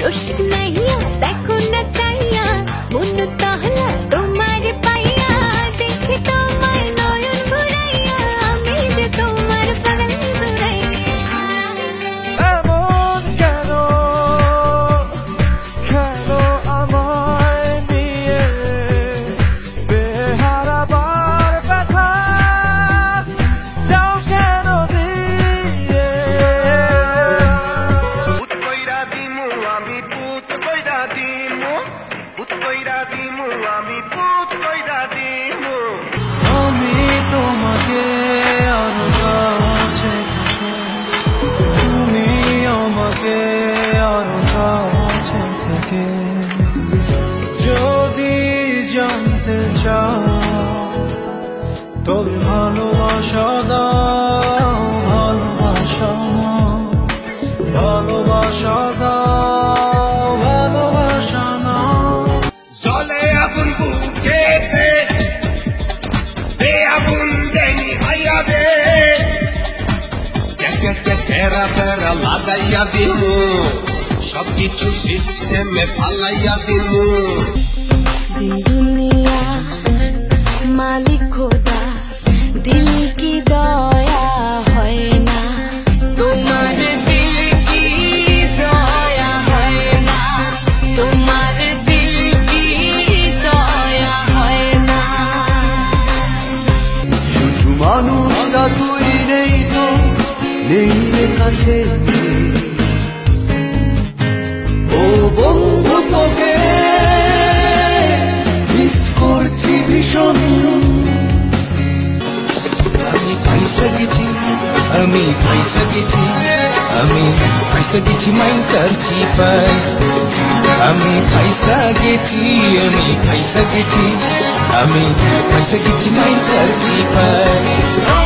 রসিক নাইয়া দেখো না চাইয়া মন তাহলা তোমার পাইয়া দেখে তোমার নয়ন ভরাইয়া আমি যে তোমার পাগল জুড়াইয়া এমন কেন খেলো আমায় নিয়ে বেহারাবার ব্যথা যাও কেন দিয়ে পুত কইরা দিমু আমি পুত কইরা দিমু পুত কইরা দিমু আমি পুত কইরা দিমু আমি তোমাকে আরো কাছে তুমি আমাকে আরো কাছে থেকে যদি জানতে চাও তবে ভালোবাসা দাও ভালোবাসা নাও ভালোবাসা দাও ভালোবাসা নাও জলে আগুন বুকেতে বে আগুন দেনি হাইয়া দে তেরা তেরা লাগাইয়া দিমু সবকিছু সিস্টেমে ফালাইয়া দিমু दिन दुनिया मालिक खोदा दिल की दया হয় না তোমার দিল কি দয়া হয় না তোমার দিল কি দয়া হয় না শুধু মানুষটা তুই নেই তো নেই রে কাছে ও বন্ধু তোকে মিস করছি ভীষণ আমি পয়সা গেছি আমি পয়সা গেছি আমি পয়সা গেছি মাইন্ড করছি পাই আমি পয়সা গেছি আমি পয়সা গেছি আমি পয়সা গেছি মাইন্ড করছি পাই